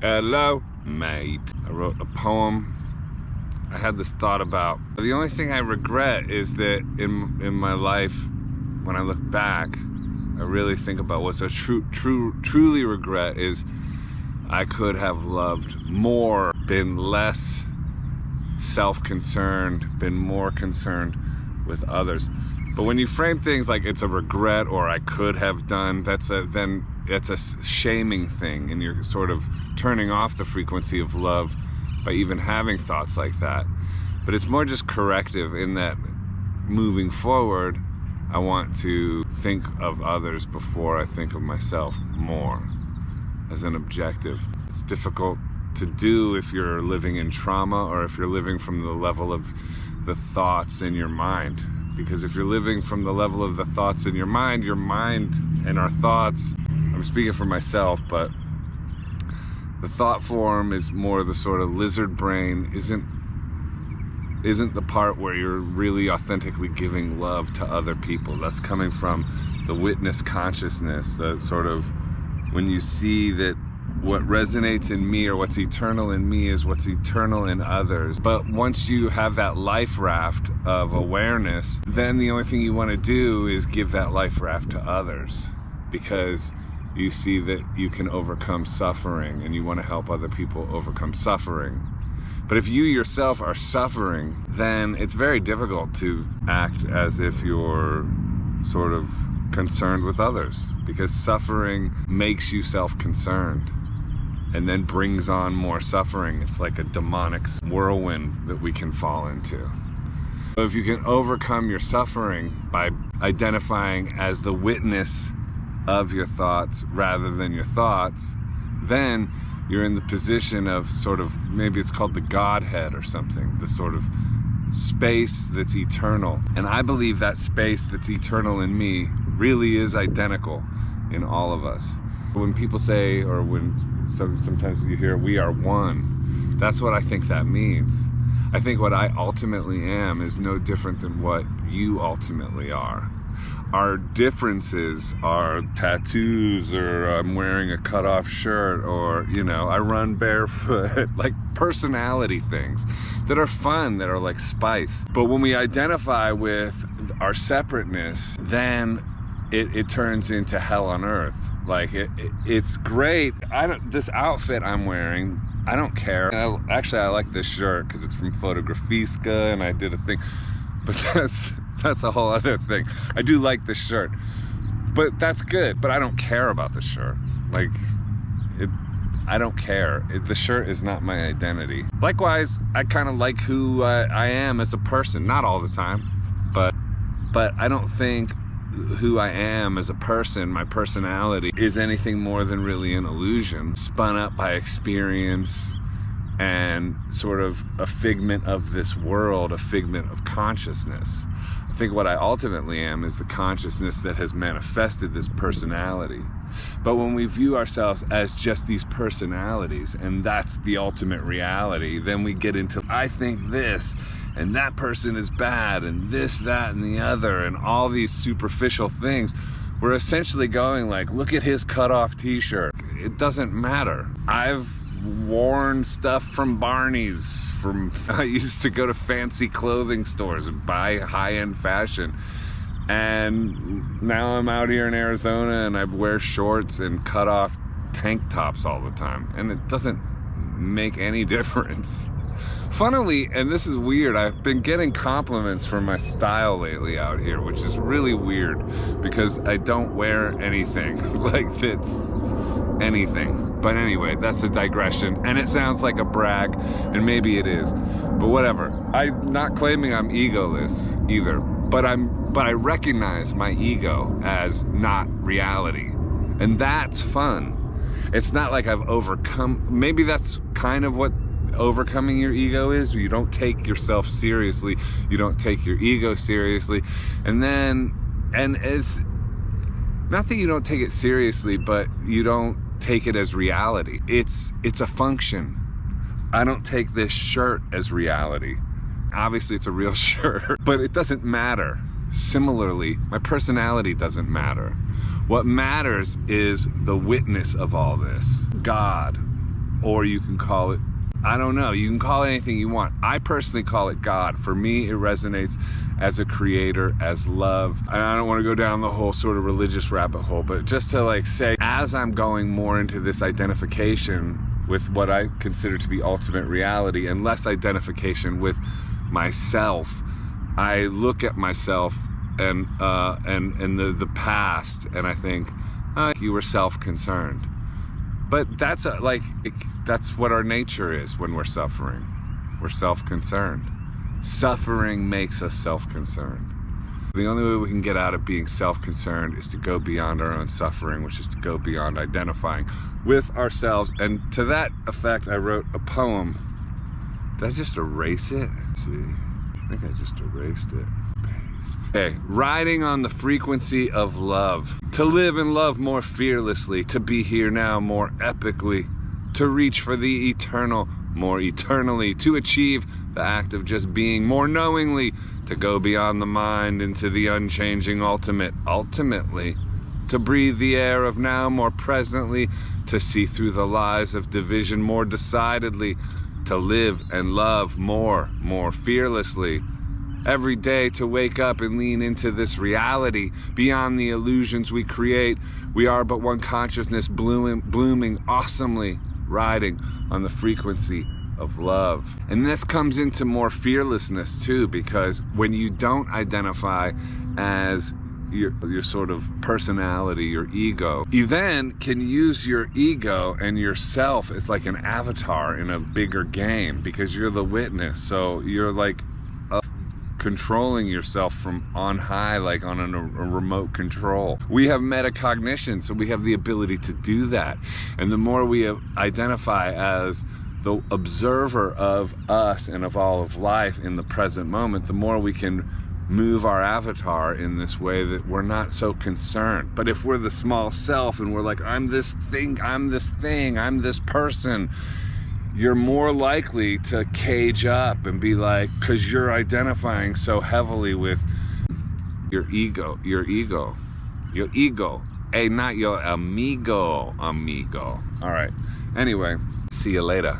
Hello, mate. I wrote a poem. I had this thought about, the only thing I regret is that in my life, when I look back, I really think about what's a truly regret is I could have loved more, been less self-concerned, been more concerned with others. But when you frame things like it's a regret or I could have done, then it's a shaming thing, and you're sort of turning off the frequency of love by even having thoughts like that. But it's more just corrective in that moving forward, I want to think of others before I think of myself more as an objective. It's difficult to do if you're living in trauma or if you're living from the level of the thoughts in your mind. Because if you're living from the level of the thoughts in your mind and our thoughts, I'm speaking for myself, but the thought form is more the sort of lizard brain, isn't the part where you're really authentically giving love to other people. That's coming from the witness consciousness, that sort of when you see that what resonates in me or what's eternal in me is what's eternal in others. But once you have that life raft of awareness, then the only thing you want to do is give that life raft to others, because you see that you can overcome suffering and you want to help other people overcome suffering. But if you yourself are suffering, then it's very difficult to act as if you're sort of concerned with others, because suffering makes you self-concerned and then brings on more suffering. It's like a demonic whirlwind that we can fall into. So if you can overcome your suffering by identifying as the witness of your thoughts rather than your thoughts, then you're in the position of sort of, maybe it's called the Godhead or something, the sort of space that's eternal. And I believe that space that's eternal in me really is identical in all of us. When people say, or when sometimes you hear, we are one, that's what I think that means. I think what I ultimately am is no different than what you ultimately are. Our differences are tattoos, or I'm wearing a cut-off shirt, or, you know, I run barefoot, like personality things that are fun, that are like spice. But when we identify with our separateness, then it turns into hell on earth. Like it's great. This outfit I'm wearing, I don't care. Actually, I like this shirt because it's from Photographiska and I did a thing, but that's a whole other thing. I do like this shirt, but that's good. But I don't care about the shirt. Like I don't care. The shirt is not my identity. Likewise, I kind of like who I am as a person. Not all the time, but I don't think who I am as a person, my personality, is anything more than really an illusion spun up by experience and sort of a figment of this world, a figment of consciousness. I think what I ultimately am is the consciousness that has manifested this personality. But when we view ourselves as just these personalities, and that's the ultimate reality, then we get into, I think this, and that person is bad, and this, that, and the other, and all these superficial things. We're essentially going like, look at his cut-off t-shirt. It doesn't matter. I've worn stuff from Barney's. I used to go to fancy clothing stores and buy high-end fashion. And now I'm out here in Arizona and I wear shorts and cut-off tank tops all the time. And it doesn't make any difference. Funnily, and this is weird, I've been getting compliments for my style lately out here, which is really weird because I don't wear anything like fits anything. But anyway, that's a digression, and it sounds like a brag, and maybe it is, but whatever. I'm not claiming I'm egoless either, but I recognize my ego as not reality, and that's fun. It's not like I've overcome. Maybe that's kind of what overcoming your ego is. You don't take yourself seriously, you don't take your ego seriously, and it's not that you don't take it seriously, but you don't take it as reality. It's a function. I don't take this shirt as reality. Obviously it's a real shirt, but it doesn't matter. Similarly, my personality doesn't matter. What matters is the witness of all this, God. or you can call it, I don't know, you can call it anything you want. I personally call it God. For me, it resonates as a creator, as love. And I don't want to go down the whole sort of religious rabbit hole, but just to like say, as I'm going more into this identification with what I consider to be ultimate reality and less identification with myself, I look at myself and the past, and I think, you were self-concerned. But that's that's what our nature is when we're suffering. We're self-concerned. Suffering makes us self-concerned. The only way we can get out of being self-concerned is to go beyond our own suffering, which is to go beyond identifying with ourselves. And to that effect, I wrote a poem. Did I just erase it? Let's see, I think I just erased it. Okay, riding on the frequency of love, to live and love more fearlessly, to be here now more epically, to reach for the eternal more eternally, to achieve the act of just being more knowingly, to go beyond the mind into the unchanging ultimately, to breathe the air of now more presently, to see through the lies of division more decidedly, to live and love more fearlessly. Every day to wake up and lean into this reality beyond the illusions we create. We are but one consciousness blooming awesomely, riding on the frequency of love. And this comes into more fearlessness too, because when you don't identify as your sort of personality, your ego, you then can use your ego and yourself as like an avatar in a bigger game, because you're the witness. So you're like controlling yourself from on high, like on a remote control. We have metacognition, so we have the ability to do that. And the more we identify as the observer of us and of all of life in the present moment, the more we can move our avatar in this way that we're not so concerned. But if we're the small self and we're like, I'm this thing, I'm this person, you're more likely to cage up and be like, because you're identifying so heavily with your ego, hey, not your amigo. All right, anyway, see you later.